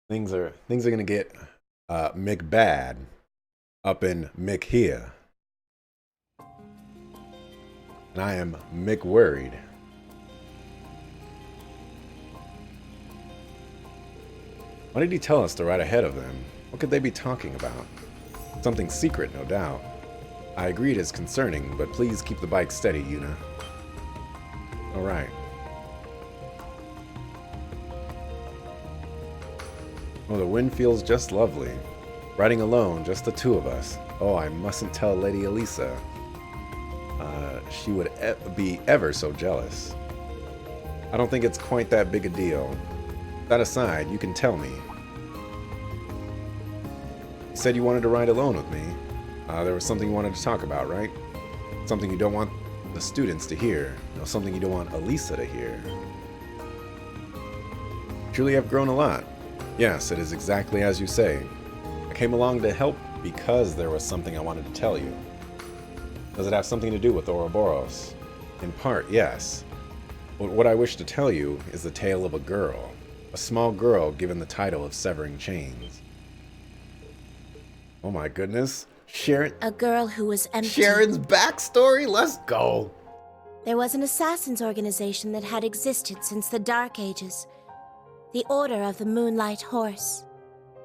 Things are gonna get McBad up in McHere, and I am McWorried. Why did he tell us to ride ahead of them? What could they be talking about? Something secret, no doubt. I agree it is concerning, but please keep the bike steady, Yuna. Alright. Oh, the wind feels just lovely. Riding alone, just the two of us. Oh, I mustn't tell Lady Elisa. She would be ever so jealous. I don't think it's quite that big a deal. That aside, you can tell me. You said you wanted to ride alone with me. There was something you wanted to talk about, right? Something you don't want the students to hear. No, something you don't want Elisa to hear. Truly have grown a lot. Yes, it is exactly as you say. I came along to help because there was something I wanted to tell you. Does it have something to do with Ouroboros? In part, yes. But what I wish to tell you is the tale of a girl. A small girl given the title of Severing Chains. Oh my goodness. Sharon. A girl who was empty. Sharon's backstory? Let's go. There was an assassins' organization that had existed since the Dark Ages. The Order of the Moonlight Horse.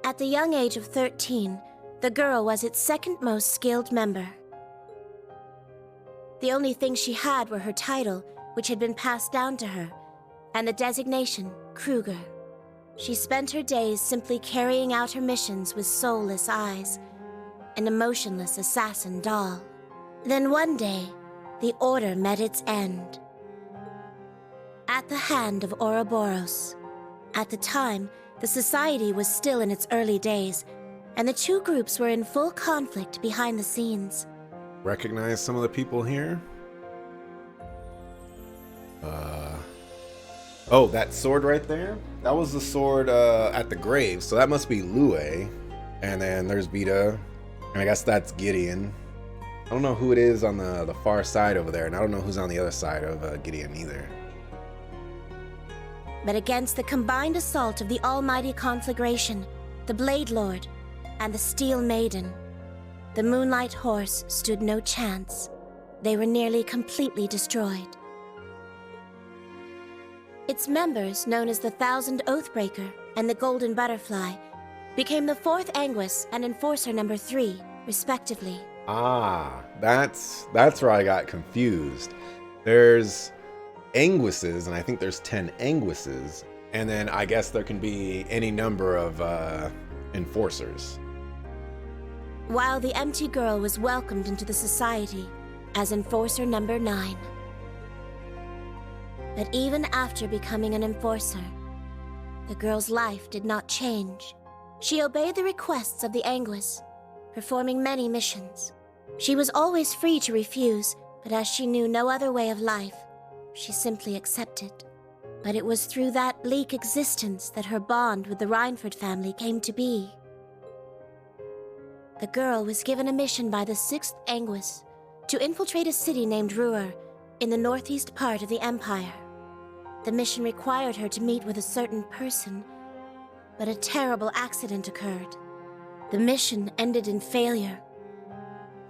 At the young age of 13, the girl was its second most skilled member. The only thing she had were her title, which had been passed down to her, and the designation, Kruger. She spent her days simply carrying out her missions with soulless eyes, an emotionless assassin doll. Then one day, the Order met its end. At the hand of Ouroboros. At the time, the society was still in its early days, and the two groups were in full conflict behind the scenes. Recognize some of the people here? Oh, that sword right there? That was the sword at the grave, so that must be Lue. And then there's Vita, and I guess that's Gideon. I don't know who it is on the far side over there, and I don't know who's on the other side of Gideon either. But against the combined assault of the almighty conflagration, the Blade Lord, and the Steel Maiden, the Moonlight Horse stood no chance. They were nearly completely destroyed. Its members, known as the Thousand Oathbreaker and the Golden Butterfly, became the Fourth Anguis and Enforcer number 3, respectively. Ah, that's where I got confused. There's Anguises, and I think there's 10 Anguises, and then I guess there can be any number of Enforcers. While the empty girl was welcomed into the society as Enforcer number 9. But even after becoming an Enforcer, the girl's life did not change. She obeyed the requests of the Anguis, performing many missions. She was always free to refuse, but as she knew no other way of life, she simply accepted. But it was through that bleak existence that her bond with the Reinford family came to be. The girl was given a mission by the 6th Anguis to infiltrate a city named Ruhr in the northeast part of the Empire. The mission required her to meet with a certain person, but a terrible accident occurred. The mission ended in failure.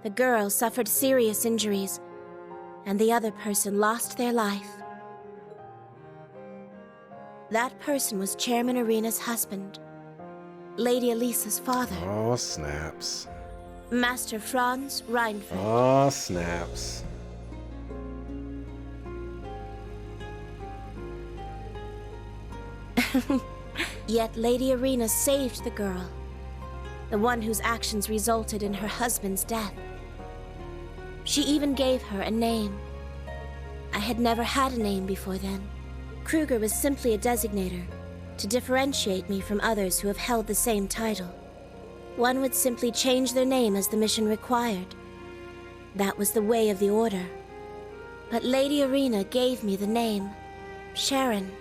The girl suffered serious injuries, and the other person lost their life. That person was Chairman Irina's husband, Lady Elisa's father. Oh, snaps. Master Franz Reinfeld. Oh, snaps. Yet Lady Irina saved the girl, the one whose actions resulted in her husband's death. She even gave her a name. I had never had a name before then. Kruger was simply a designator to differentiate me from others who have held the same title. One would simply change their name as the mission required. That was the way of the Order. But Lady Irina gave me the name, Sharon.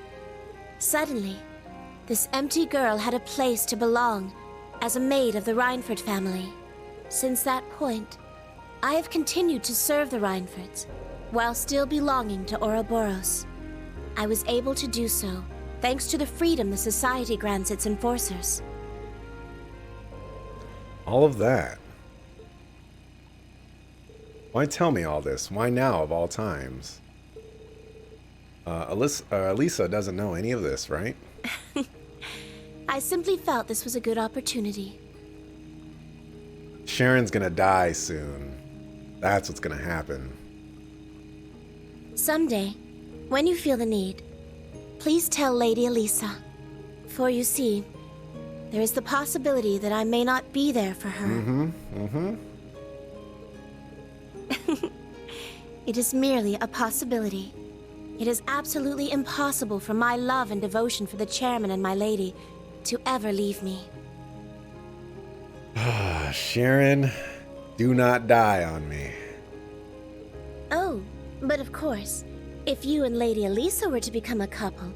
Suddenly, this empty girl had a place to belong as a maid of the Reinford family. Since that point, I have continued to serve the Reinfords while still belonging to Ouroboros. I was able to do so thanks to the freedom the society grants its enforcers. All of that. Why tell me all this? Why now of all times? Elisa doesn't know any of this, right? I simply felt this was a good opportunity. Sharon's gonna die soon. That's what's gonna happen. Someday, when you feel the need, please tell Lady Elisa. For you see, there is the possibility that I may not be there for her. It is merely a possibility. It is absolutely impossible for my love and devotion for the chairman and my lady to ever leave me. Sharon, do not die on me. Oh, but of course, if you and Lady Elisa were to become a couple,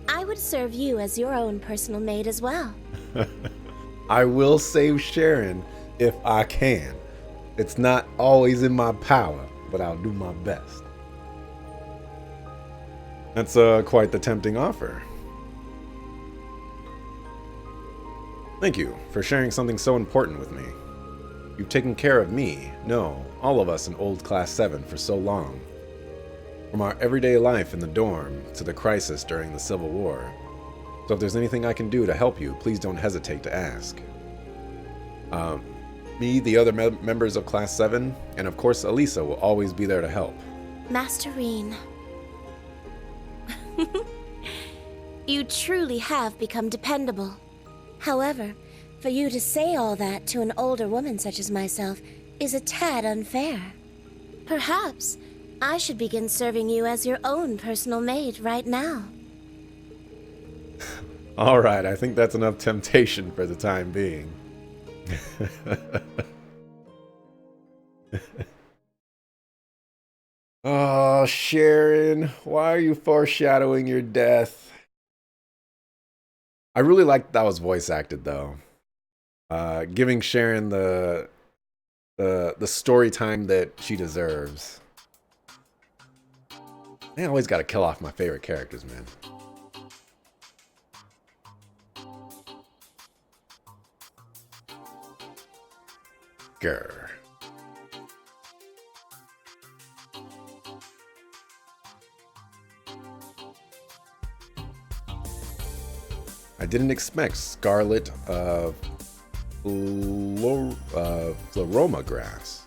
I would serve you as your own personal maid as well. I will save Sharon if I can. It's not always in my power, but I'll do my best. That's quite the tempting offer. Thank you for sharing something so important with me. You've taken care of me, no, all of us in Old Class 7 for so long. From our everyday life in the dorm to the crisis during the Civil War. So if there's anything I can do to help you, please don't hesitate to ask. Me, the other members of Class 7, and of course Elisa will always be there to help. Master Rean. You truly have become dependable. However, for you to say all that to an older woman such as myself is a tad unfair. Perhaps I should begin serving you as your own personal maid right now. All right, I think that's enough temptation for the time being. Oh, Sharon, why are you foreshadowing your death? I really liked that was voice acted though. Giving Sharon the story time that she deserves. I always got to kill off my favorite characters, man. Grr. I didn't expect Scarlet Pleroma grass.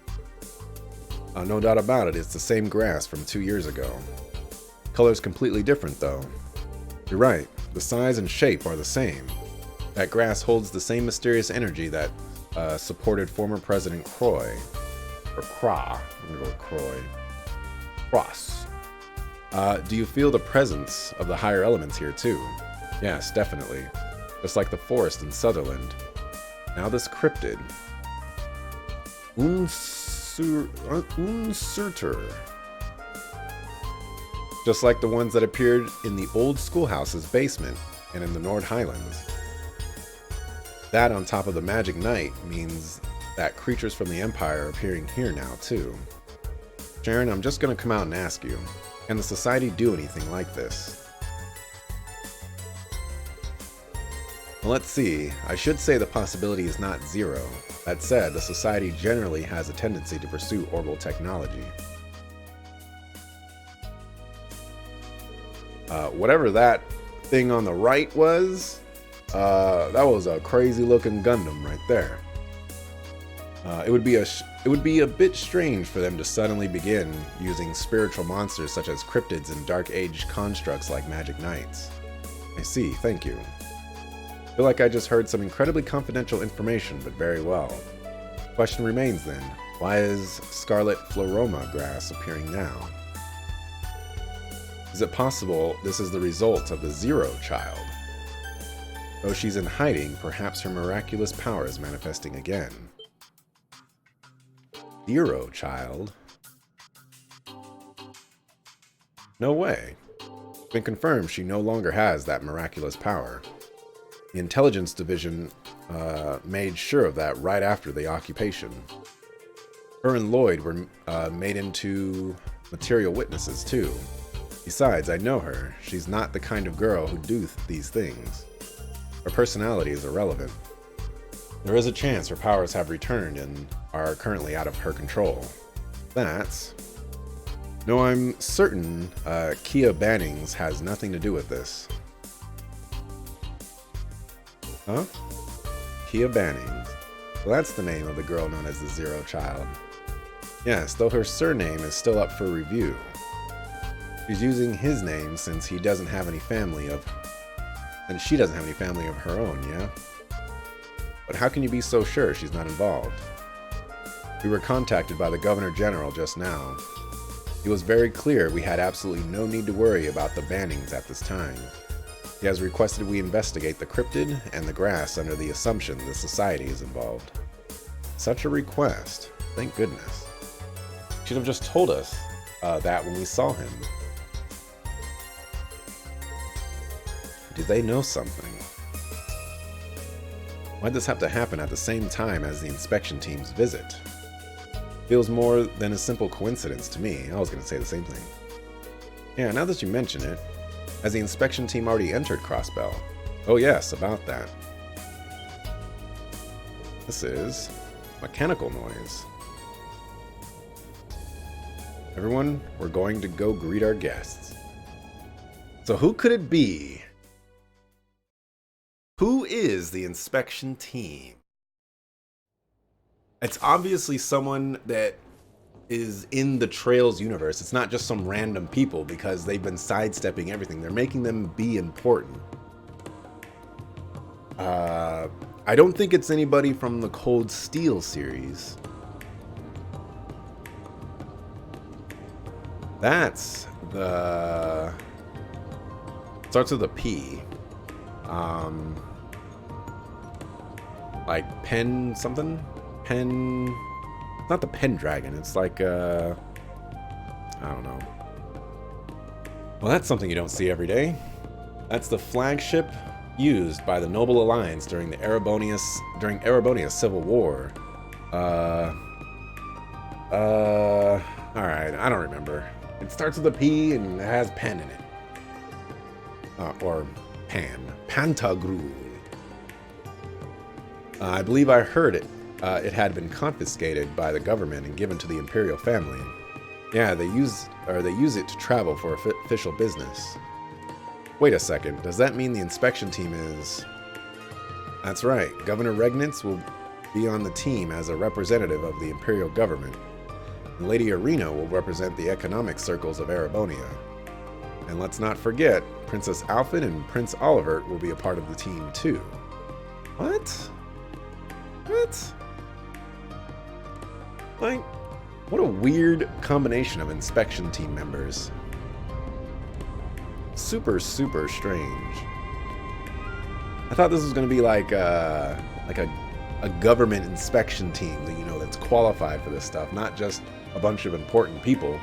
No doubt about it, it's the same grass from 2 years ago. Color's completely different though. You're right, the size and shape are the same. That grass holds the same mysterious energy that supported former President Croy. Or Craw. I'm gonna go with Croy. Cross. Do you feel the presence of the higher elements here too? Yes, definitely. Just like the forest in Sutherland. Now this cryptid. Unsurter. Just like the ones that appeared in the old schoolhouse's basement and in the Nord Highlands. That on top of the Magic Night means that creatures from the Empire are appearing here now too. Sharon, I'm just gonna come out and ask you, can the Society do anything like this? Well, let's see. I should say the possibility is not zero. That said, the Society generally has a tendency to pursue orbital technology. Whatever that thing on the right was, that was a crazy looking Gundam right there. It would be a bit strange for them to suddenly begin using spiritual monsters such as cryptids and Dark Age constructs like Magic Knights. I see, thank you. I feel like I just heard some incredibly confidential information, but very well. Question remains then, why is Scarlet Pleroma grass appearing now? Is it possible this is the result of the Zero Child? Though she's in hiding, perhaps her miraculous power is manifesting again. Zero Child? No way. It's been confirmed she no longer has that miraculous power. The Intelligence Division made sure of that right after the occupation. Her and Lloyd were made into material witnesses too. Besides, I know her. She's not the kind of girl who do these things. Her personality is irrelevant. There is a chance her powers have returned and are currently out of her control. That's... No, I'm certain Kia Bannings has nothing to do with this. Huh? Kia Bannings. Well, that's the name of the girl known as the Zero Child. Yes, though her surname is still up for review. She's using his name since he doesn't have any family of... And she doesn't have any family of her own, yeah? But how can you be so sure she's not involved? We were contacted by the Governor General just now. It was very clear we had absolutely no need to worry about the Bannings at this time. He has requested we investigate the cryptid and the grass under the assumption the society is involved. Such a request. Thank goodness. Should have just told us that when we saw him. Did they know something? Why'd this have to happen at the same time as the inspection team's visit? Feels more than a simple coincidence to me. I was going to say the same thing. Yeah, now that you mention it, has the inspection team already entered Crossbell? Oh yes, about that. This is mechanical noise. Everyone, we're going to go greet our guests. So who could it be? Who is the inspection team? It's obviously someone that is in the Trails universe. It's not just some random people because they've been sidestepping everything. They're making them be important. I don't think it's anybody from the Cold Steel series. That's the... Starts with a P. Like Pen something? Pen... Not the Pendragon, it's like, I don't know. Well, that's something you don't see every day. That's the flagship used by the Noble Alliance during the Erebonia's Civil War. Alright, I don't remember. It starts with a P and it has pen in it. Or Pan. Pantagruel. I believe I heard it. It had been confiscated by the government and given to the Imperial family. Yeah, they use it to travel for official business. Wait a second, does that mean the inspection team is... That's right, Governor Regnitz will be on the team as a representative of the Imperial government. And Lady Irina will represent the economic circles of Erebonia. And let's not forget, Princess Alfin and Prince Olivert will be a part of the team too. What? What? Like, what a weird combination of inspection team members. Super, super strange. I thought this was going to be like a government inspection team that, you know, that's qualified for this stuff, not just a bunch of important people.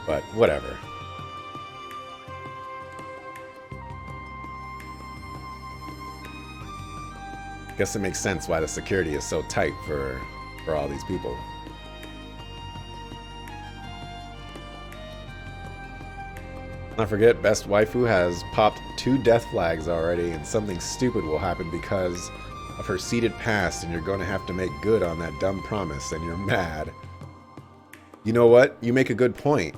But whatever. Guess it makes sense why the security is so tight for all these people. Not forget, Best Waifu has popped 2 death flags already, and something stupid will happen because of her seeded past, and you're going to have to make good on that dumb promise, and you're mad. You know what? You make a good point.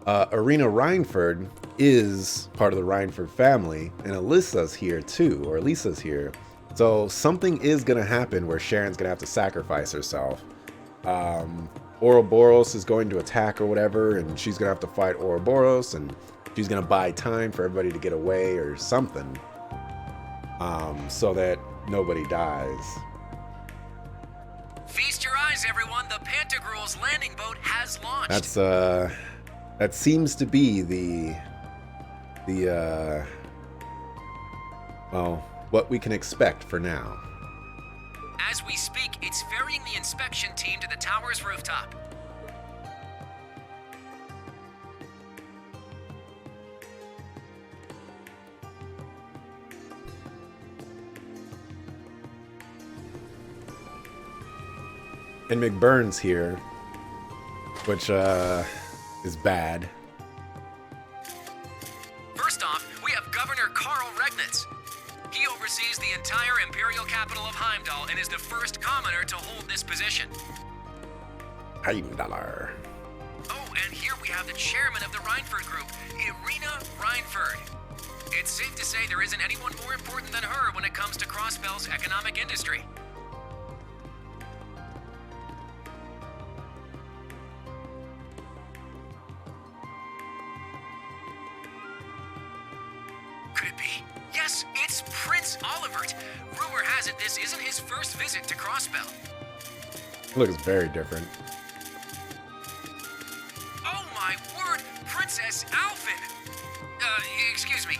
Irina Reinford is part of the Reinford family, and Alyssa's here too, or Lisa's here. So something is going to happen where Sharon's going to have to sacrifice herself. Ouroboros is going to attack or whatever, and she's going to have to fight Ouroboros, and she's going to buy time for everybody to get away or something, so that nobody dies. Feast your eyes, everyone. The Pantagruel's landing boat has launched. That's, that seems to be well, what we can expect for now. As we speak, it's ferrying the inspection team to the tower's rooftop. And McBurn's here, which is bad. First off, we have Governor Karl Regnitz. He oversees the entire imperial capital of Heimdall and is the first commoner to hold this position. Heimdallar. Oh, and here we have the chairman of the Reinford Group, Irina Reinford. It's safe to say there isn't anyone more important than her when it comes to Crossbell's economic industry. Could it be? Yes, it's Prince Olivert. Rumor has it this isn't his first visit to Crossbell. Looks very different. Oh my word, Princess Alphen! Excuse me.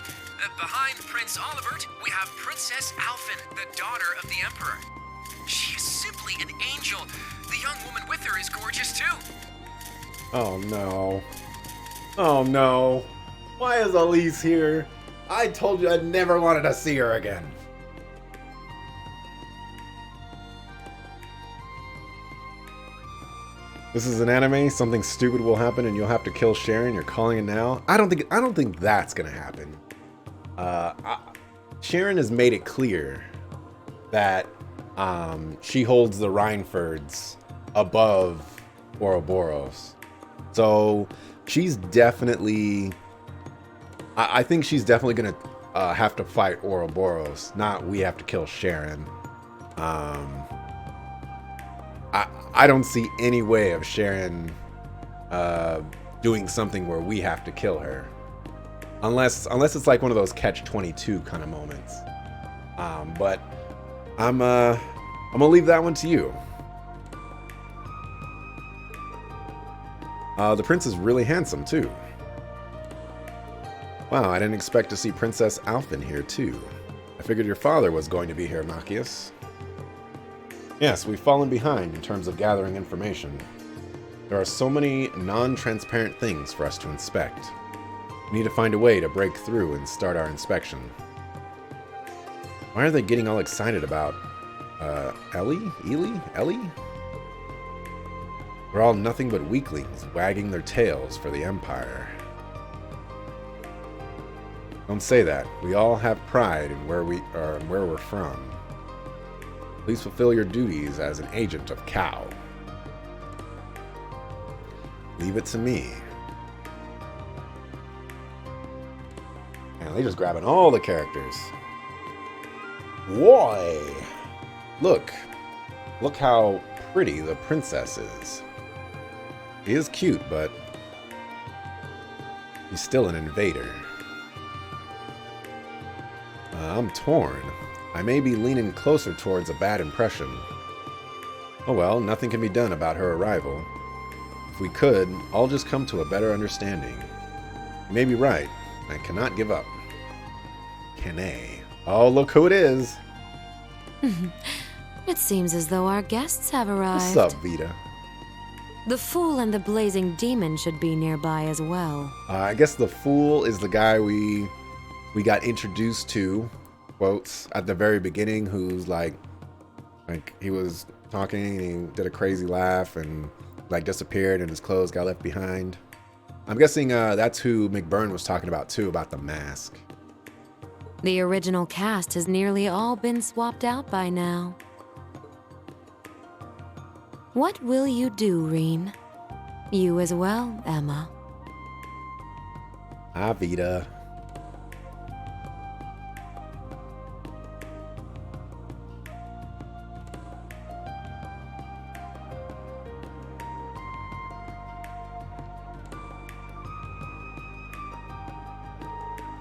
Behind Prince Olivert, we have Princess Alphen, the daughter of the Emperor. She is simply an angel. The young woman with her is gorgeous too. Oh no. Oh no. Why is Elise here? I told you I never wanted to see her again. This is an anime. Something stupid will happen, and you'll have to kill Sharon. You're calling it now. I don't think that's gonna happen. Sharon has made it clear that she holds the Reinfords above Ouroboros. So she's definitely. I think she's definitely gonna have to fight Ouroboros. Not we have to kill Sharon. I don't see any way of Sharon doing something where we have to kill her, unless it's like one of those catch-22 kind of moments. But I'm gonna leave that one to you. The prince is really handsome too. Wow, I didn't expect to see Princess Alphen here too. I figured your father was going to be here, Machias. Yes, we've fallen behind in terms of gathering information. There are so many non-transparent things for us to inspect. We need to find a way to break through and start our inspection. Why are they getting all excited about, Ellie? We're all nothing but weaklings wagging their tails for the Empire. Don't say that. We all have pride in where we are and where we're from. Please fulfill your duties as an agent of Cow. Leave it to me. And they're just grabbing all the characters. Why? Look how pretty the princess is. He is cute, but he's still an invader. I'm torn. I may be leaning closer towards a bad impression. Oh well, nothing can be done about her arrival. If we could, all just come to a better understanding. You may be right. I cannot give up. Can I? Oh, look who it is! It seems as though our guests have arrived. What's up, Vita? The Fool and the Blazing Demon should be nearby as well. I guess the Fool is the guy we got introduced to, quotes, at the very beginning, who's like he was talking and he did a crazy laugh and like disappeared and his clothes got left behind. I'm guessing that's who McBurn was talking about too, about the mask. The original cast has nearly all been swapped out by now. What will you do, Reen? You as well, Emma. Hi, Vita.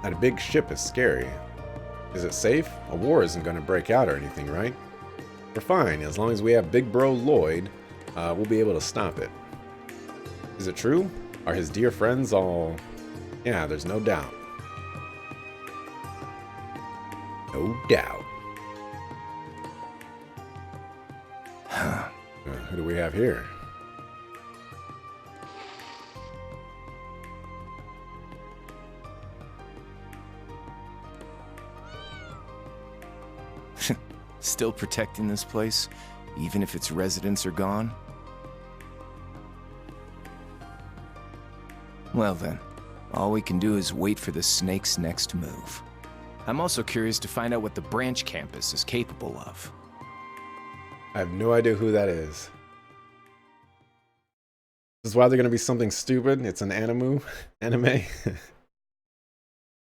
That big ship is scary. Is it safe? A war isn't going to break out or anything, right? We're fine. As long as we have Big Bro Lloyd, we'll be able to stop it. Is it true? Are his dear friends all... Yeah, there's no doubt. No doubt. Who do we have here? Still protecting this place? even if its residents are gone? Well then, all we can do is wait for the snake's next move. I'm also curious to find out what the branch campus is capable of. I have no idea who that is. This is why they're going to be something stupid. It's an anime.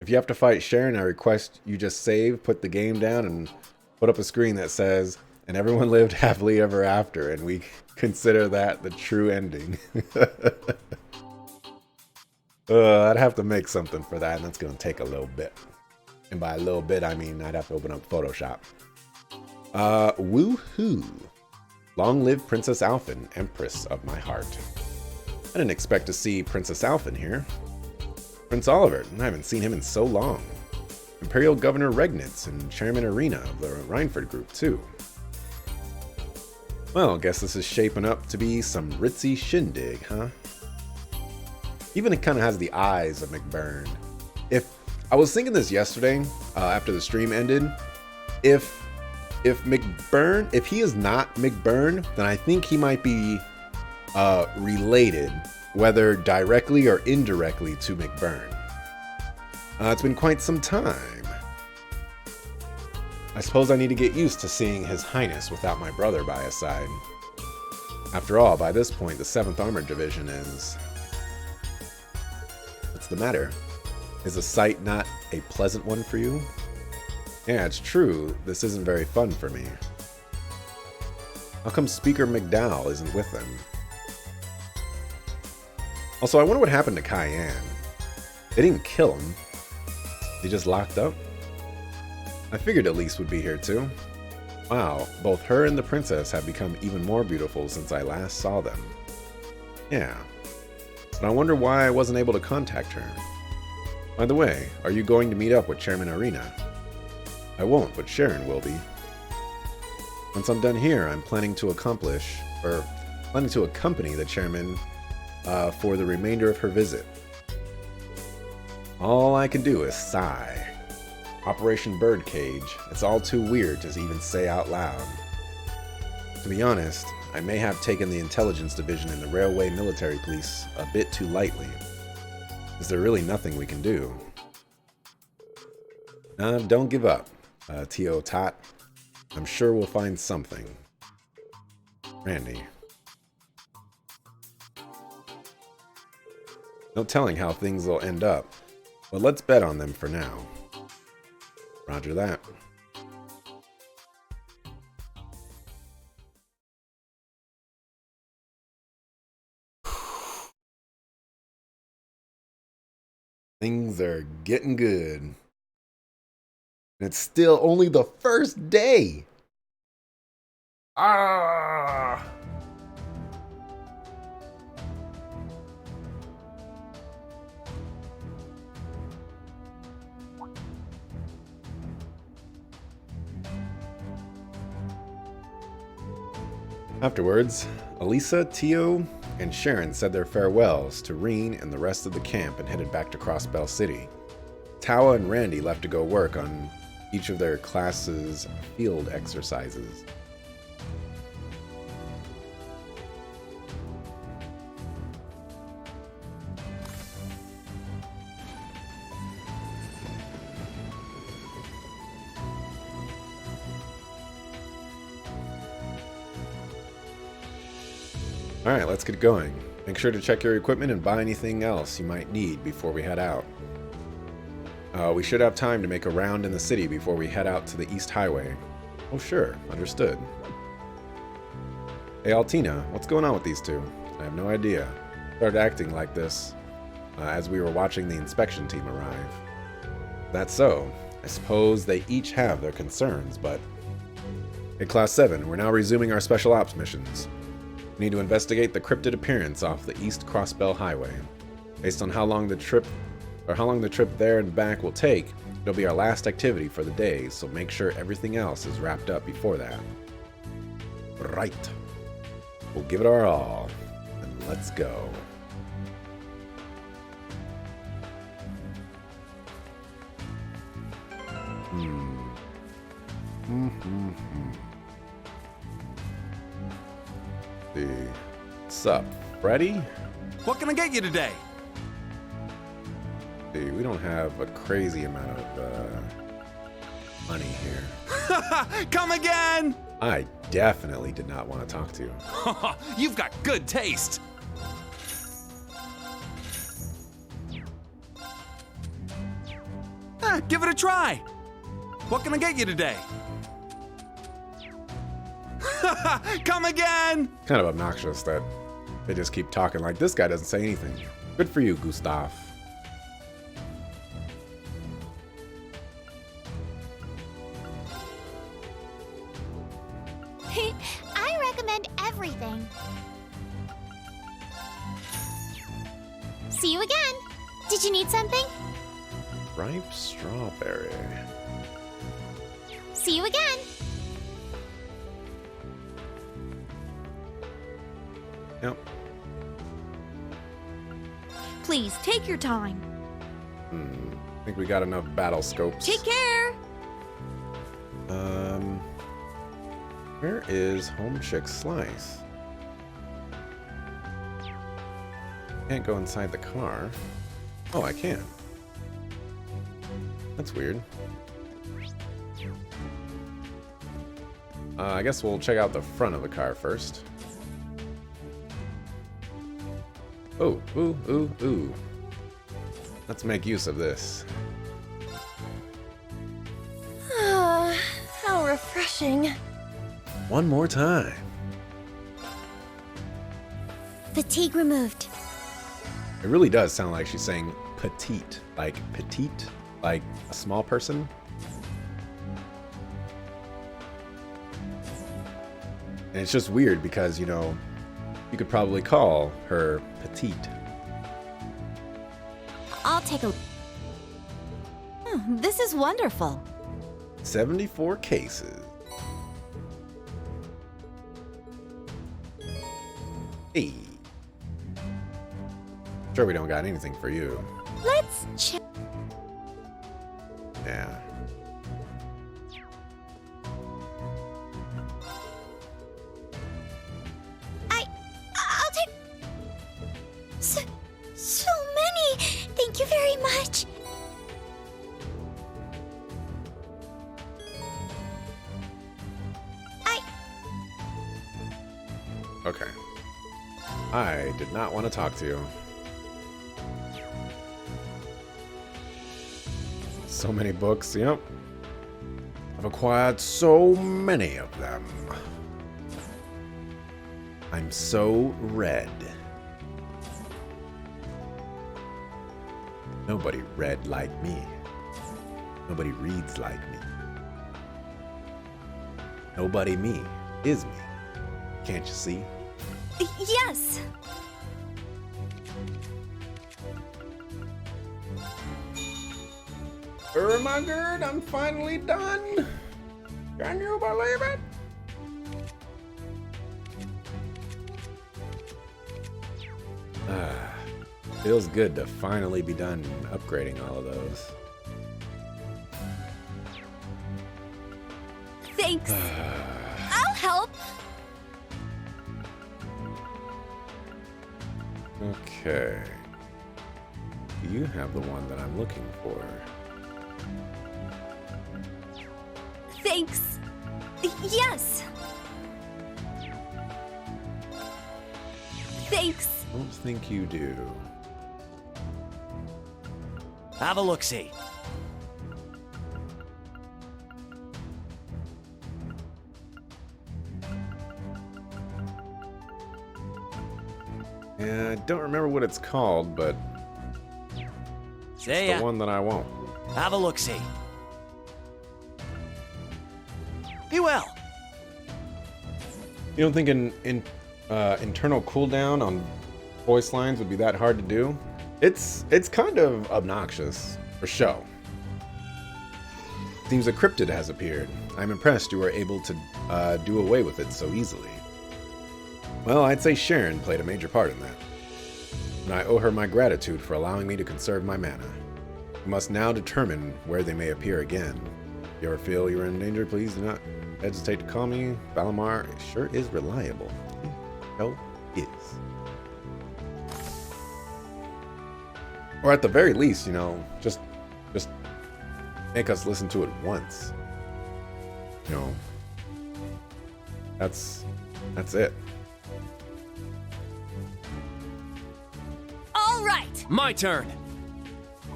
If you have to fight Sharon, I request you just save, put the game down, and put up a screen that says, "And everyone lived happily ever after," and we consider that the true ending. I'd have to make something for that, and that's going to take a little bit. And by a little bit, I mean I'd have to open up Photoshop. Woohoo! Long live Princess Alphen, Empress of my heart. I didn't expect to see Princess Alphen here. Prince Oliver, I haven't seen him in so long. Imperial Governor Regnitz and Chairman Arena of the Reinford Group, too. Well, guess this is shaping up to be some ritzy shindig, huh? Even it kind of has the eyes of McBurn. I was thinking this yesterday, after the stream ended, if McBurn, if he is not McBurn, then I think he might be related, whether directly or indirectly, to McBurn. It's been quite some time. I suppose I need to get used to seeing His Highness without my brother by his side. After all, by this point, the 7th Armored Division is... What's the matter? Is the sight not a pleasant one for you? Yeah, it's true. This isn't very fun for me. How come Speaker McDowell isn't with them? Also, I wonder what happened to Cayenne. They didn't kill him. He just locked up? I figured Elise would be here too. Wow, both her and the princess have become even more beautiful since I last saw them. Yeah. But I wonder why I wasn't able to contact her. By the way, are you going to meet up with Chairman Arena? I won't, but Sharon will be. Once I'm done here, I'm planning to accompany the chairman for the remainder of her visit. All I can do is sigh. Operation Birdcage. It's all too weird to even say out loud. To be honest, I may have taken the intelligence division in the Railway Military Police a bit too lightly. Is there really nothing we can do? Don't give up, T.O. Tot. I'm sure we'll find something. Randy. No telling how things will end up, but let's bet on them for now. Roger that. Things are getting good. And it's still only the first day. Ah! Afterwards, Elisa, Tio, and Sharon said their farewells to Reen and the rest of the camp and headed back to Crossbell City. Tawa and Randy left to go work on each of their classes' field exercises. Alright, let's get going. Make sure to check your equipment and buy anything else you might need before we head out. We should have time to make a round in the city before we head out to the East Highway. Oh sure, understood. Hey Altina, what's going on with these two? I have no idea. Started acting like this as we were watching the inspection team arrive. That's so. I suppose they each have their concerns, but... Hey Class 7, we're now resuming our special ops missions. We need to investigate the cryptid appearance off the East Crossbell Highway. Based on how long the trip there and back will take, it'll be our last activity for the day, so make sure everything else is wrapped up before that. Right. We'll give it our all, and let's go. see. What's up, Freddy? What can I get you today? See, we don't have a crazy amount of money here. Come again! I definitely did not want to talk to you. You've got good taste. Give it a try. What can I get you today? Come again! Kind of obnoxious that they just keep talking like this guy doesn't say anything. Good for you, Gustav. I recommend everything. See you again. Did you need something? Ripe strawberry. See you again. Yep. Please, take your time. I think we got enough battle scopes. Take care! Where is Home Chick Slice? Can't go inside the car. Oh, I can. That's weird. I guess we'll check out the front of the car first. Oh, ooh, ooh, ooh. Let's make use of this. How refreshing. One more time. Fatigue removed. It really does sound like she's saying petite. Like petite? Like a small person? And it's just weird because, you know, you could probably call her petite. I'll take a... This is wonderful. 74 cases. Hey. Sure we don't got anything for you. Let's check. Yeah. I'll take so many. Thank you very much. Okay. I did not want to talk to you. So many books, yep. I've acquired so many of them. I'm so red. Nobody read like me. Nobody reads like me. Nobody me is me. Can't you see? Yes. My God, I'm finally done. Can you believe it? Feels good to finally be done upgrading all of those. Thanks. I'll help. Okay. You have the one that I'm looking for. Thanks. Yes. Thanks. I don't think you do. Have a look-see. Yeah, I don't remember what it's called, but See it's ya. the one that I want. Have a look-see. Be well. You don't think an internal cooldown on voice lines would be that hard to do? It's kind of obnoxious, for show. Seems a cryptid has appeared. I'm impressed you were able to do away with it so easily. Well, I'd say Sharon played a major part in that. And I owe her my gratitude for allowing me to conserve my mana. We must now determine where they may appear again. If you ever feel you're in danger, please do not hesitate to call me. Valimar sure is reliable. hell is. Or at the very least, you know, just make us listen to it once. You know, that's it. All right. My turn.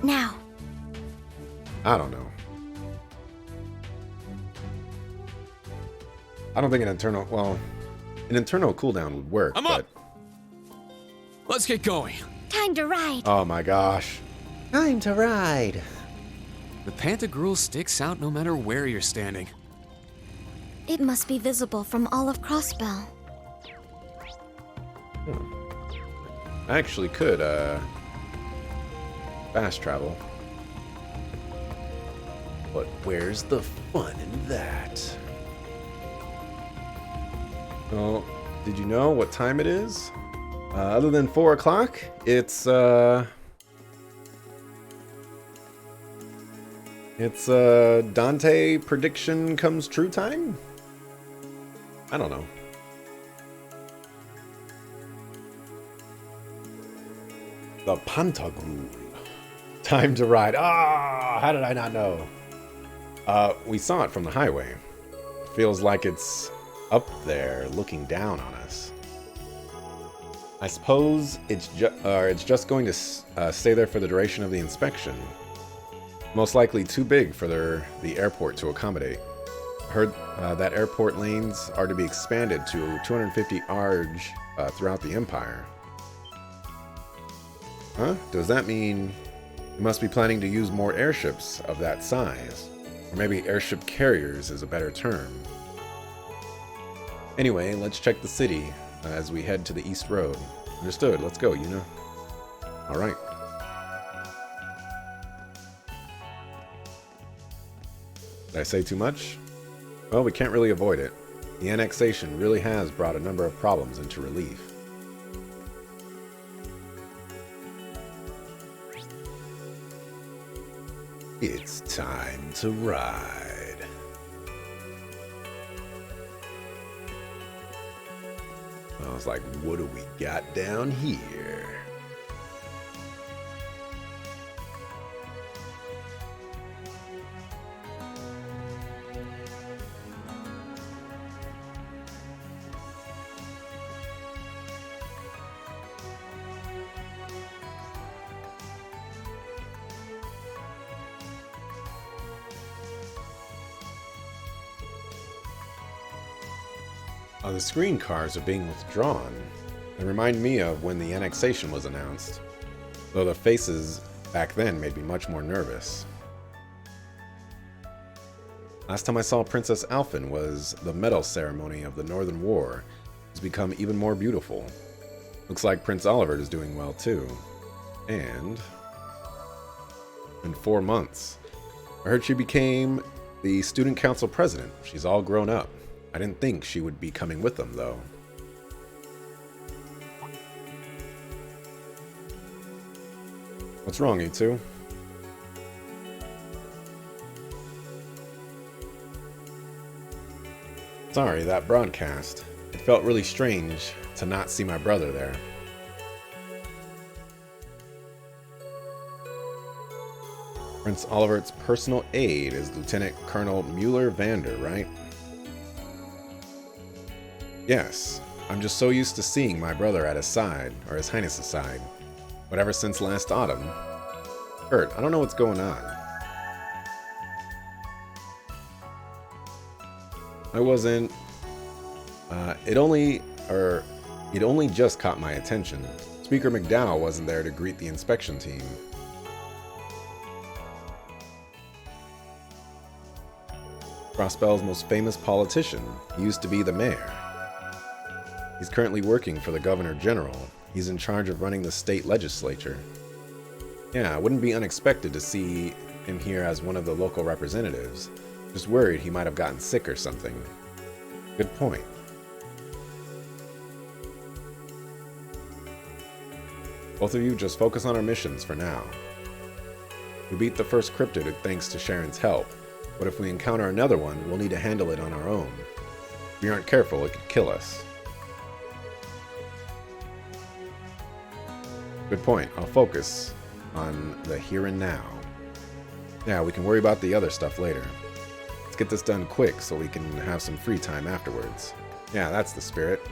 Now, I don't know. I don't think an internal cooldown would work. I'm but, up. Let's get going. Time to ride. oh my gosh. Time to ride. The Pantagruel sticks out no matter where you're standing. it must be visible from all of Crossbell. I actually could, fast travel. But where's the fun in that? Oh, did you know what time it is? Other than 4 o'clock, it's Dante prediction comes true time? I don't know. The Pantagruel. Time to ride. Ah, how did I not know? We saw it from the highway. Feels like it's up there looking down on us. I suppose it's just going to stay there for the duration of the inspection. Most likely too big for the airport to accommodate. I heard that airport lanes are to be expanded to 250 ARJ throughout the Empire. Huh? Does that mean you must be planning to use more airships of that size? Or maybe airship carriers is a better term. Anyway, let's check the city as we head to the East Road. Understood. Let's go, Yuna. Alright. Did I say too much? Well, we can't really avoid it. The annexation really has brought a number of problems into relief. It's time to ride. I was like, what do we got down here? The screen cars are being withdrawn. They remind me of when the annexation was announced, though the faces back then made me much more nervous. Last time I saw Princess Alphen was the medal ceremony of the Northern War. It's become even more beautiful. Looks like Prince Olivert is doing well too. And in 4 months, I heard she became the student council president. She's all grown up. I didn't think she would be coming with them, though. What's wrong, you two? Sorry, that broadcast. It felt really strange to not see my brother there. Prince Olivert's personal aide is Lieutenant Colonel Mueller-Vander, right? Yes, I'm just so used to seeing my brother at his side, or His Highness's side. But ever since last autumn... Kurt, I don't know what's going on. I wasn't... It only just caught my attention. Speaker McDowell wasn't there to greet the inspection team. Crossbell's most famous politician. He used to be the mayor. He's currently working for the Governor General. He's in charge of running the state legislature. Yeah, it wouldn't be unexpected to see him here as one of the local representatives. Just worried he might have gotten sick or something. Good point. Both of you just focus on our missions for now. We beat the first cryptid thanks to Sharon's help, but if we encounter another one, we'll need to handle it on our own. If we aren't careful, it could kill us. Good point. I'll focus on the here and now. Yeah, we can worry about the other stuff later. Let's get this done quick so we can have some free time afterwards. Yeah, that's the spirit.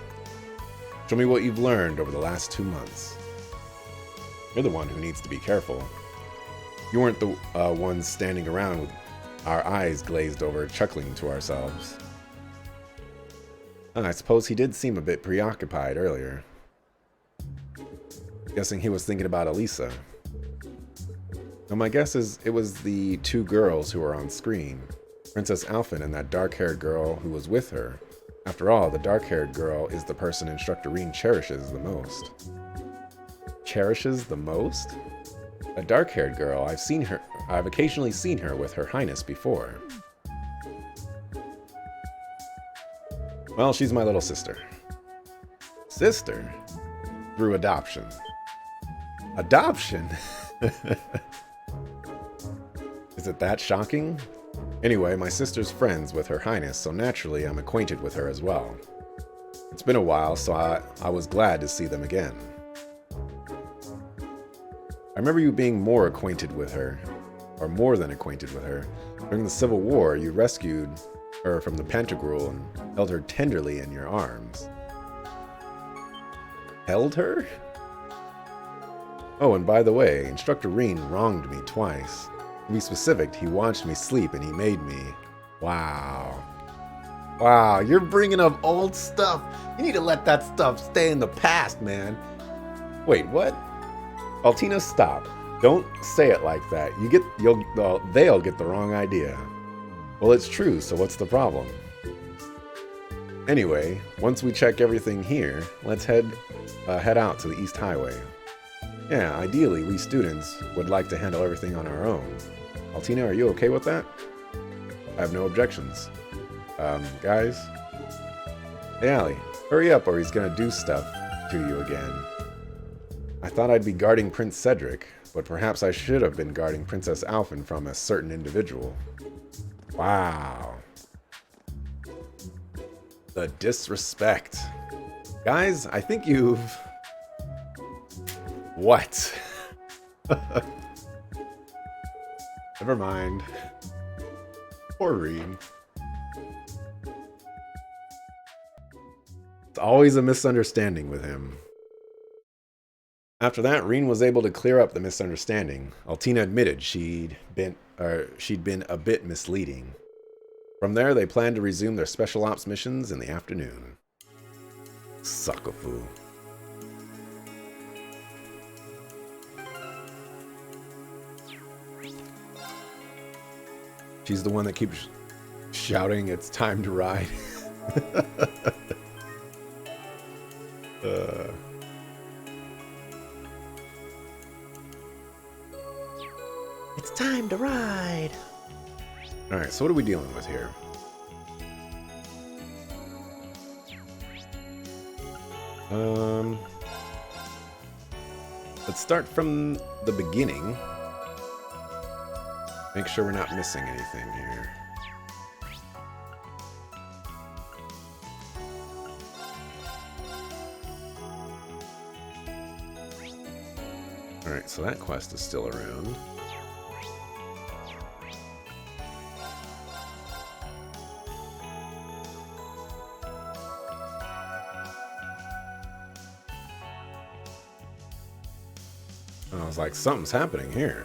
Show me what you've learned over the last 2 months. You're the one who needs to be careful. You weren't the ones standing around with our eyes glazed over, chuckling to ourselves. I suppose he did seem a bit preoccupied earlier. Guessing he was thinking about Elisa. Now my guess is it was the 2 girls who were on screen. Princess Alphen and that dark-haired girl who was with her. After all, the dark-haired girl is the person Instructor Rean cherishes the most. Cherishes the most? A dark-haired girl, I've occasionally seen her with Her Highness before. Well, she's my little sister. Sister? Through adoption. Adoption? Is it that shocking? Anyway, my sister's friends with Her Highness, so naturally I'm acquainted with her as well. It's been a while, so I was glad to see them again. I remember you being more acquainted with her, or more than acquainted with her. During the Civil War, you rescued her from the Pantagruel and held her tenderly in your arms. Held her? Oh, and by the way, Instructor Rean wronged me twice. To be specific, he watched me sleep and he made me. Wow. Wow, you're bringing up old stuff. You need to let that stuff stay in the past, man. Wait, what? Altina, stop. Don't say it like that. They'll get the wrong idea. Well, it's true, so what's the problem? Anyway, once we check everything here, let's head out to the East Highway. Yeah, ideally, we students would like to handle everything on our own. Altina, are you okay with that? I have no objections. Guys? Hey, Allie, hurry up or he's gonna do stuff to you again. I thought I'd be guarding Prince Cedric, but perhaps I should have been guarding Princess Alphen from a certain individual. Wow. The disrespect. Guys, I think you've... What? Never mind. Poor Rean. It's always a misunderstanding with him. After that, Rean was able to clear up the misunderstanding. Altina admitted she'd been a bit misleading. From there, they planned to resume their special ops missions in the afternoon. Suckafu. She's the one that keeps shouting, "It's time to ride." It's time to ride. Alright, so what are we dealing with here? Let's start from the beginning. Make sure we're not missing anything here. Alright, so that quest is still around. I was like, something's happening here.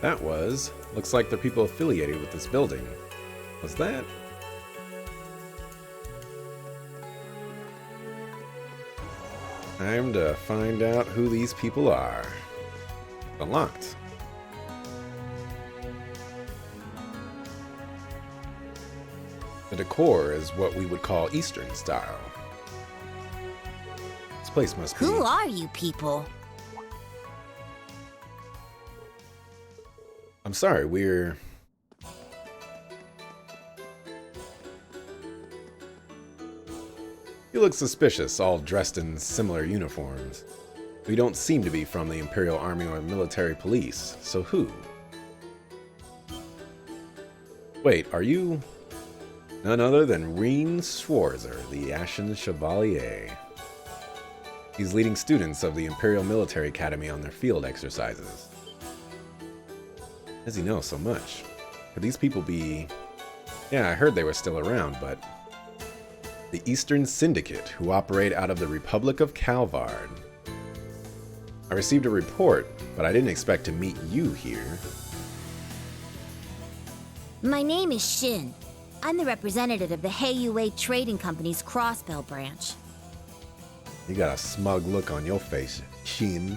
That was. Looks like they're people affiliated with this building. Was that? Time to find out who these people are. Unlocked. The decor is what we would call Eastern style. This place must be... Who are you people? I'm sorry, we're... You look suspicious, all dressed in similar uniforms. We don't seem to be from the Imperial Army or military police, so who? Wait, are you none other than Reen Schwarzer, the Ashen Chevalier? He's leading students of the Imperial Military Academy on their field exercises. How does he know so much? Could these people be... Yeah, I heard they were still around, but... The Eastern Syndicate, who operate out of the Republic of Calvard. I received a report, but I didn't expect to meet you here. My name is Shin. I'm the representative of the Heiyue Trading Company's Crossbell branch. You got a smug look on your face, Shin.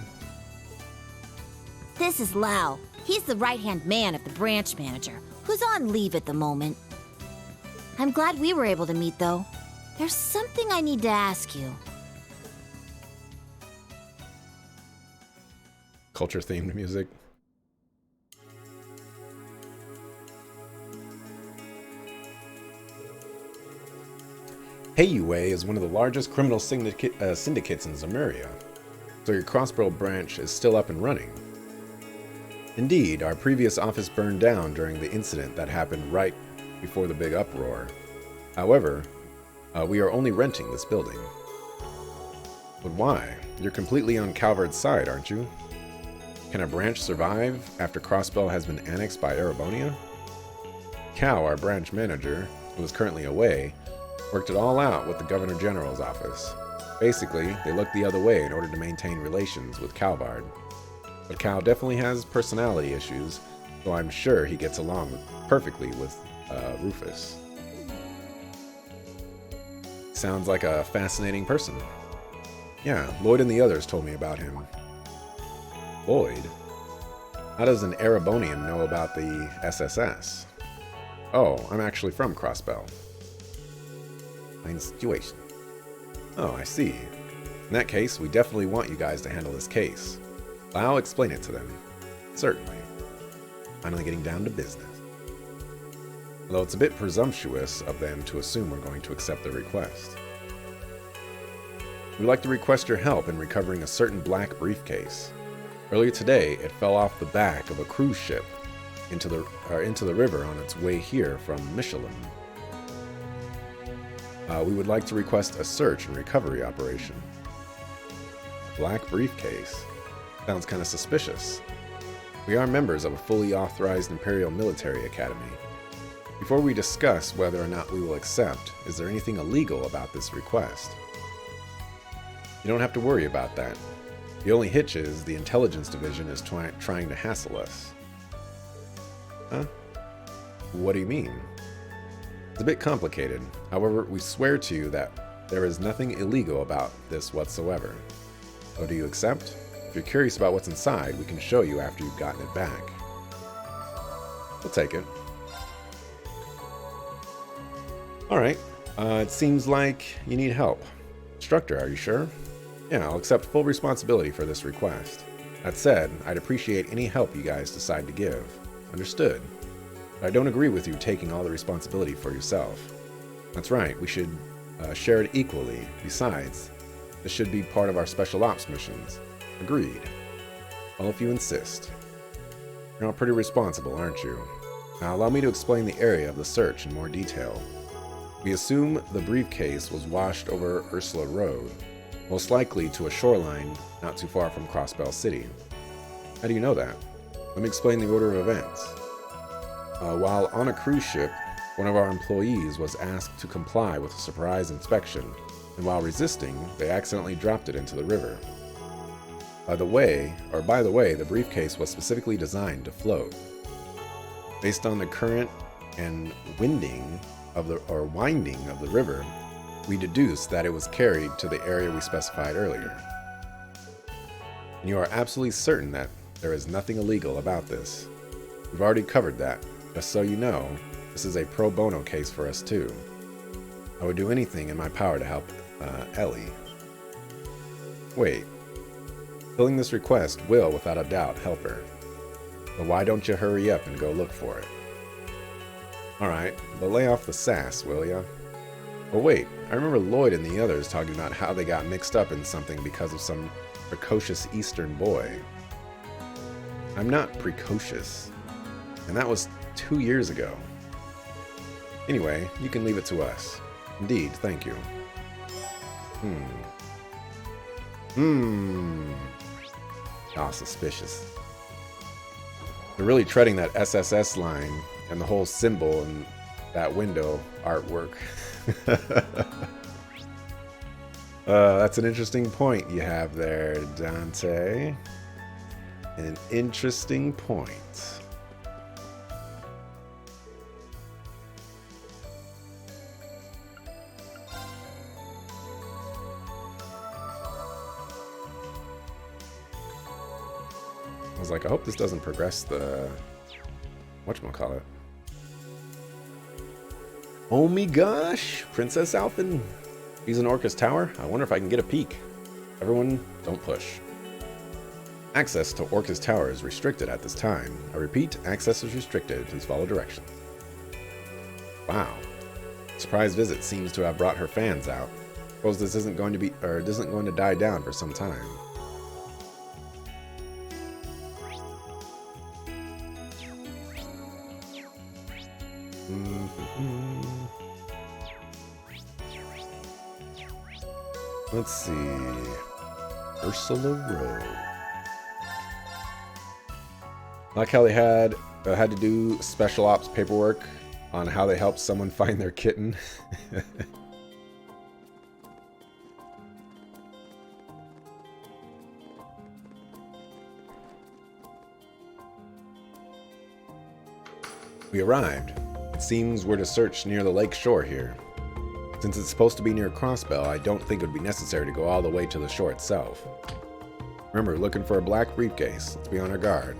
This is Lao. He's the right-hand man of the branch manager, who's on leave at the moment. I'm glad we were able to meet, though. There's something I need to ask you. Culture-themed music. Heiyue is one of the largest criminal syndicates in Zemuria, so your Crossbell branch is still up and running. Indeed, our previous office burned down during the incident that happened right before the big uproar. However, we are only renting this building. But why? You're completely on Calvard's side, aren't you? Can a branch survive after Crossbell has been annexed by Erebonia? Cal, our branch manager, who is currently away, worked it all out with the Governor General's office. Basically, they looked the other way in order to maintain relations with Calvard. But Cal definitely has personality issues, so I'm sure he gets along perfectly with Rufus. Sounds like a fascinating person. Yeah, Lloyd and the others told me about him. Lloyd? How does an Erebonian know about the SSS? Oh, I'm actually from Crossbell. Situation. Oh, I see. In that case, we definitely want you guys to handle this case. I'll explain it to them. Certainly. Finally getting down to business. Although it's a bit presumptuous of them to assume we're going to accept their request. We'd like to request your help in recovering a certain black briefcase. Earlier today, it fell off the back of a cruise ship into the river on its way here from Michelin. We would like to request a search and recovery operation. Black briefcase? Sounds kind of suspicious. We are members of a fully authorized Imperial Military Academy. Before we discuss whether or not we will accept, is there anything illegal about this request? You don't have to worry about that. The only hitch is the Intelligence Division is trying to hassle us. Huh? What do you mean? It's a bit complicated. However, we swear to you that there is nothing illegal about this whatsoever. So do you accept? If you're curious about what's inside, we can show you after you've gotten it back. We'll take it. Alright, it seems like you need help. Instructor, are you sure? Yeah, I'll accept full responsibility for this request. That said, I'd appreciate any help you guys decide to give. Understood. But I don't agree with you taking all the responsibility for yourself. That's right, we should share it equally. Besides, this should be part of our special ops missions. Agreed. Well, if you insist. You're all pretty responsible, aren't you? Now allow me to explain the area of the search in more detail. We assume the briefcase was washed over Ursula Road, most likely to a shoreline not too far from Crossbell City. How do you know that? Let me explain the order of events. While on a cruise ship, one of our employees was asked to comply with a surprise inspection, and while resisting, they accidentally dropped it into the river. By the way, the briefcase was specifically designed to float. Based on the current and winding of the river, we deduced that it was carried to the area we specified earlier. And you are absolutely certain that there is nothing illegal about this. We've already covered that. Just so you know, this is a pro bono case for us too. I would do anything in my power to help Ellie. Wait. Filling this request will, without a doubt, help her. But why don't you hurry up and go look for it? Alright, but lay off the sass, will ya? Oh wait, I remember Lloyd and the others talking about how they got mixed up in something because of some precocious Eastern boy. I'm not precocious. And that was 2 years ago. Anyway, you can leave it to us. Indeed, thank you. Ah, suspicious. They're really treading that SSS line and the whole symbol and that window artwork. That's an interesting point you have there, Dante. An interesting point. I was like, I hope this doesn't progress the... whatchamacallit. Oh my gosh! Princess Alphen! She's in Orcus Tower? I wonder if I can get a peek. Everyone, don't push. Access to Orcus Tower is restricted at this time. I repeat, access is restricted. Please follow directions. Wow. Surprise visit seems to have brought her fans out. Suppose this isn't going to be, or it isn't going to die down for some time. Let's see. Ursula Road. Like how they had to do special ops paperwork on how they helped someone find their kitten. We arrived. It seems we're to search near the lake shore here. Since it's supposed to be near Crossbell, I don't think it would be necessary to go all the way to the shore itself. Remember, looking for a black briefcase. Let's be on our guard.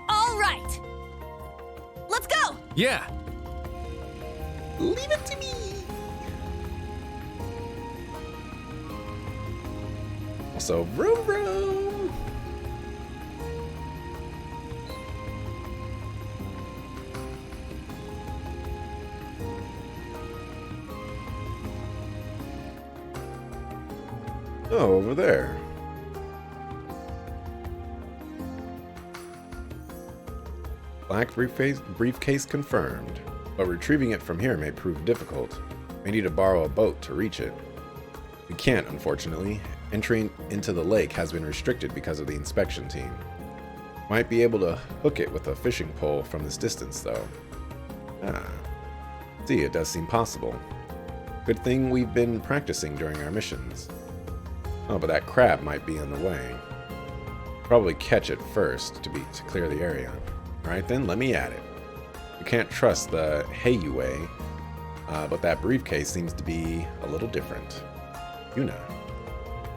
All right. Let's go. Yeah. Leave it to me! Also, vroom vroom! Oh, over there. Black briefcase confirmed, but retrieving it from here may prove difficult. We need to borrow a boat to reach it. We can't, unfortunately. Entering into the lake has been restricted because of the inspection team. Might be able to hook it with a fishing pole from this distance, though. Ah. See, it does seem possible. Good thing we've been practicing during our missions. Oh, but that crab might be in the way. Probably catch it first to clear the area. Alright then, let me at it. You can't trust the Heiyue, but that briefcase seems to be a little different. Yuna.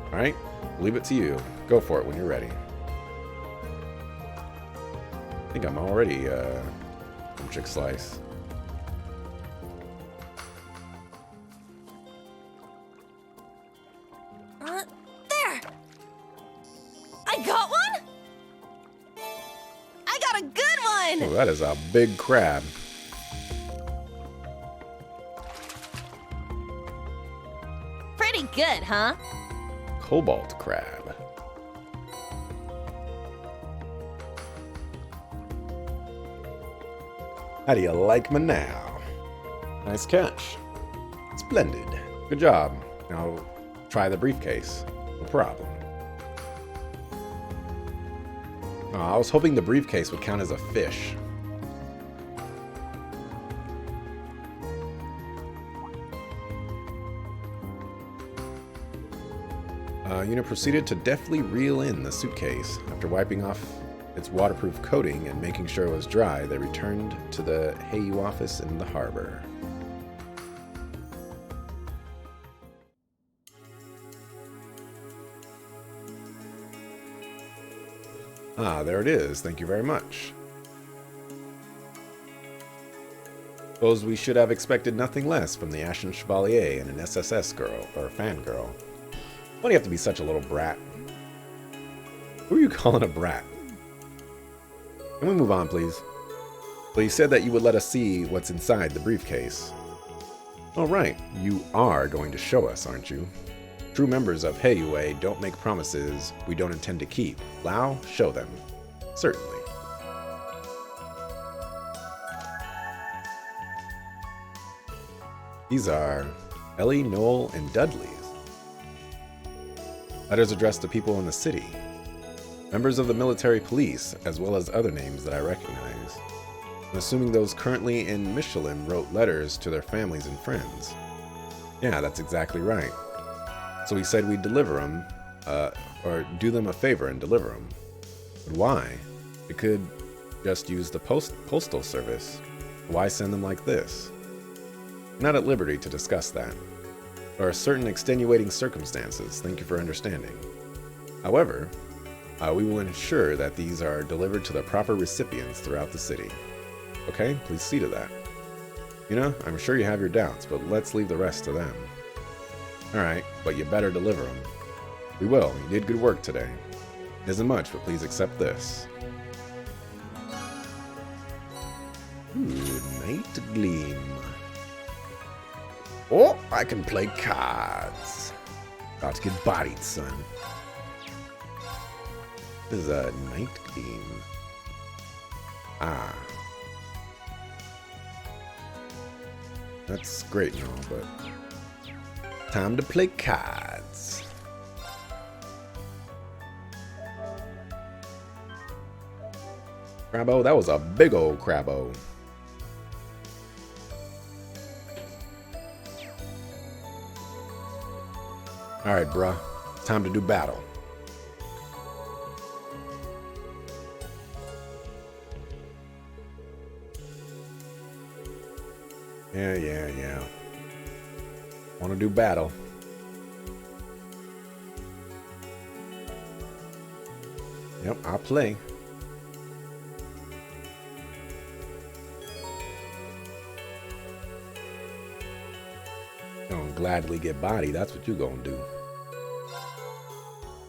Alright, leave it to you. Go for it when you're ready. I think I'm already Chick Slice. There. I got one. I got a good one. Oh, that is a big crab. Pretty good, huh? Cobalt crab. How do you like me now? Nice catch. Splendid. Good job. Now try the briefcase. No problem. Oh, I was hoping the briefcase would count as a fish. Yuna proceeded to deftly reel in the suitcase. After wiping off its waterproof coating and making sure it was dry, they returned to the Heiyue office in the harbor. Ah, there it is. Thank you very much. Suppose we should have expected nothing less from the Ashen Chevalier and an SSS girl, or fangirl. Why do you have to be such a little brat? Who are you calling a brat? Can we move on, please? Well, you said that you would let us see what's inside the briefcase. All right, you are going to show us, aren't you? True members of Heiyue don't make promises we don't intend to keep. Lao, show them. Certainly. These are Ellie, Noel, and Dudley's. Letters addressed to people in the city. Members of the military police, as well as other names that I recognize. I'm assuming those currently in Michelin wrote letters to their families and friends. Yeah, that's exactly right. So he said we'd deliver them, or do them a favor and deliver them. But why? We could just use the postal service. Why send them like this? I'm not at liberty to discuss that. There are certain extenuating circumstances, thank you for understanding. However, we will ensure that these are delivered to the proper recipients throughout the city. Okay, please see to that. You know, I'm sure you have your doubts, but let's leave the rest to them. Alright, but you better deliver them. We will, you did good work today. It isn't much, but please accept this. Ooh, Night Gleam. Oh, I can play cards. About to get bodied, son. This is a Night Gleam. Ah. That's great and all, but time to play cards. Crabbo, that was a big old Crabbo. Alright, bruh. Time to do battle. Yeah. Want to do battle. Yep, I'll play. Gonna gladly get bodied, that's what you gonna do.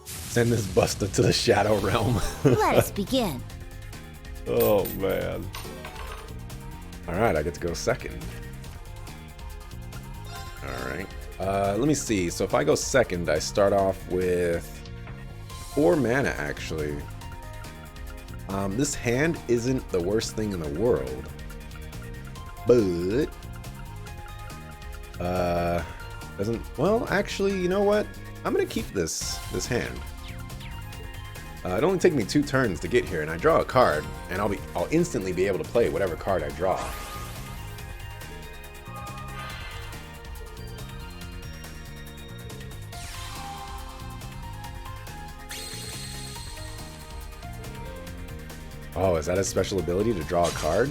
Send this buster to the Shadow Realm. Let us begin. Oh, man. Alright, I get to go second. Alright. Let me see. So if I go second, I start off with 4 mana, actually. This hand isn't the worst thing in the world. But... doesn't... Well, actually, you know what? I'm gonna keep this hand. It only takes me 2 turns to get here, and I draw a card, and I'll instantly be able to play whatever card I draw. Oh, is that a special ability to draw a card?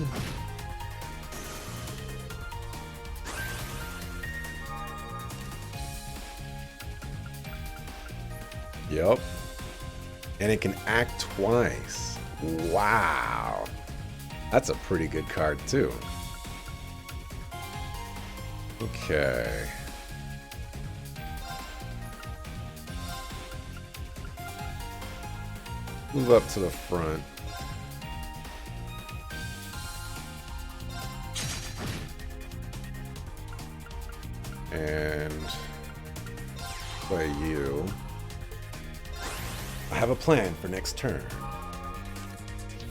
Yup. And it can act twice. Wow. That's a pretty good card, too. Okay. Move up to the front. And play you. I have a plan for next turn.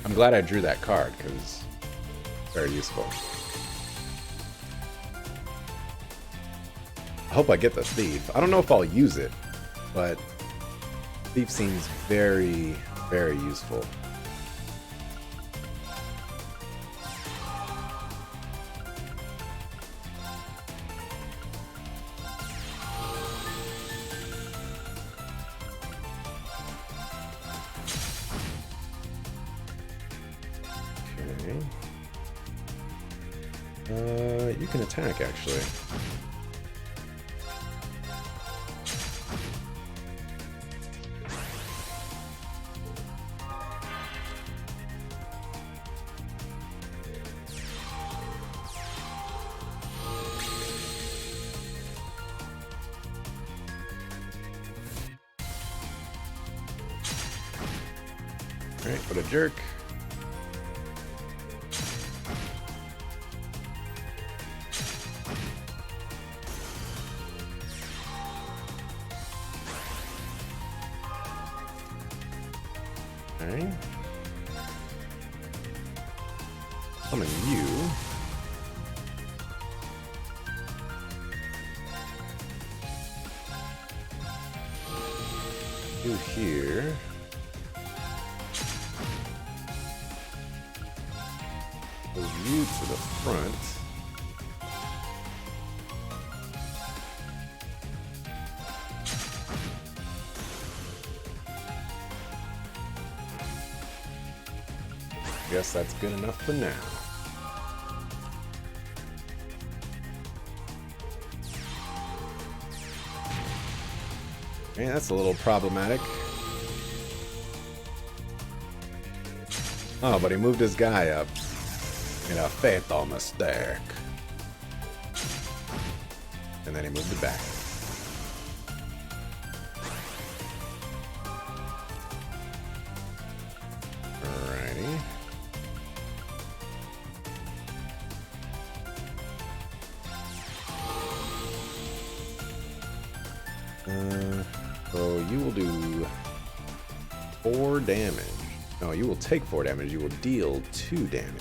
I'm glad I drew that card, because it's very useful. I hope I get the Thief. I don't know if I'll use it, but Thief seems very, very useful. You can attack, actually. Alright, what a jerk. Alright. Summon you. You here. Move you to the front. Guess that's good enough for now. Okay, that's a little problematic. Oh, but he moved his guy up. Made a fatal mistake. And then he moved it back. Alrighty. So you will do 4 damage. No, you will take 4 damage. You will deal 2 damage.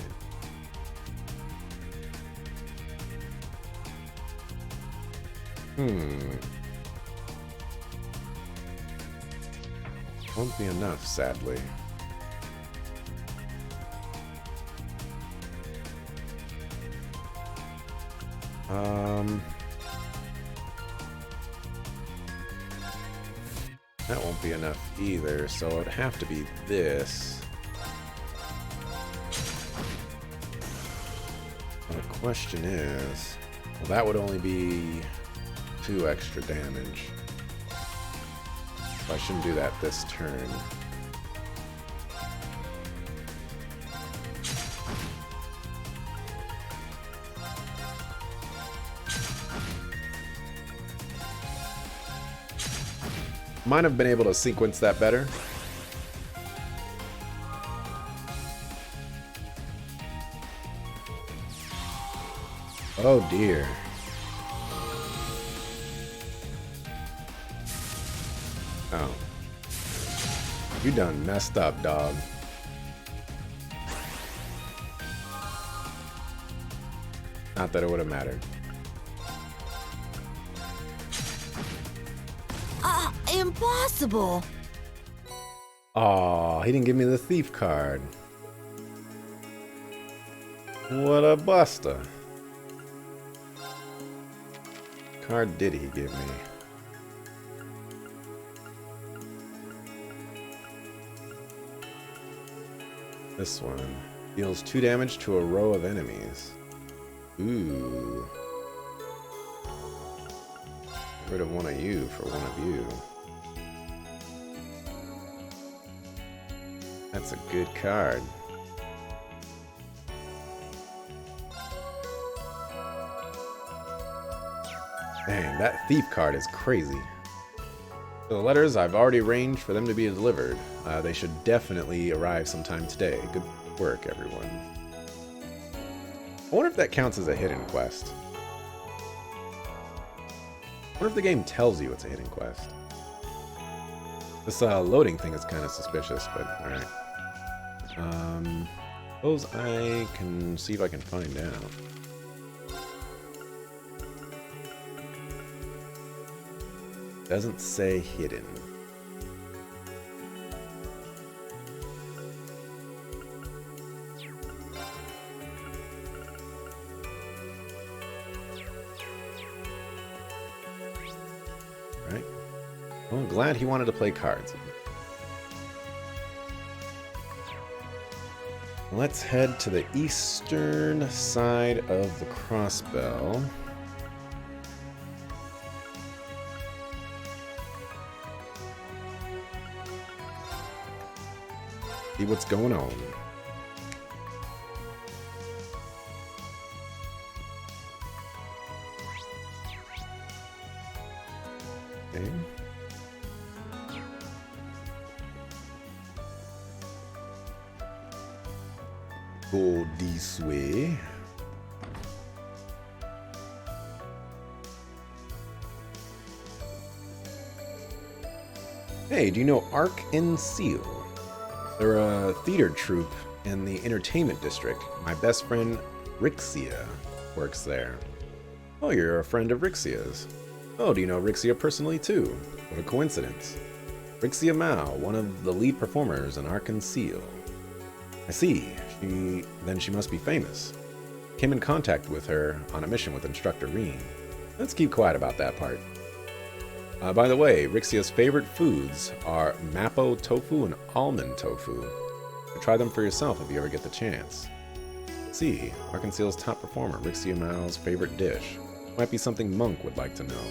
Won't be enough, sadly. That won't be enough either, so it'd have to be this. The question is, well, that would only be 2 extra damage. So I shouldn't do that this turn. Might have been able to sequence that better. Oh dear. Oh. You done messed up, dog. Not that it would have mattered. Impossible! Aw, he didn't give me the thief card. What a buster. Card did he give me? This one deals 2 damage to a row of enemies. Ooh. Get rid of one of you for one of you. That's a good card. Dang, that thief card is crazy. So the letters, I've already arranged for them to be delivered. They should definitely arrive sometime today. Good work, everyone. I wonder if that counts as a hidden quest. I wonder if the game tells you it's a hidden quest. This loading thing is kind of suspicious, but alright. Suppose I can see if I can find out. Doesn't say hidden. Right. Well, I'm glad he wanted to play cards. Let's head to the eastern side of the Crossbell. See what's going on. Okay. Go this way. Hey, do you know Arc and Seal? They're a theater troupe in the entertainment district. My best friend Rixia works there. Oh, you're a friend of Rixia's. Oh, do you know Rixia personally too? What a coincidence. Rixia Mao, one of the lead performers in Arkan Seal. I see. Then she must be famous. Came in contact with her on a mission with Instructor Reen. Let's keep quiet about that part. By the way, Rixia's favorite foods are Mapo tofu and almond tofu. Try them for yourself if you ever get the chance. See, Arkan Seal's top performer, Rixia Mao's favorite dish. Might be something Monk would like to know.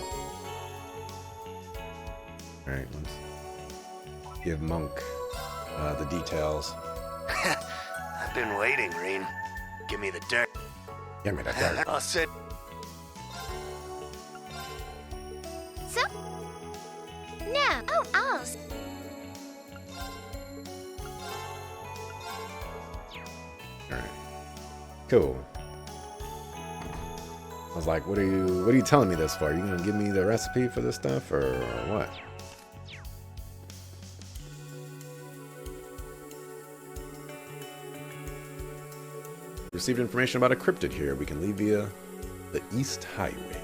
Alright, let's give Monk the details. I've been waiting, Reen. Give me the dirt. Give me the dirt. I'll sit. So? No. Oh, Oz. Alright. Cool. I was like, what are you telling me this for? Are you gonna give me the recipe for this stuff or what? Received information about a cryptid here we can leave via the East Highway.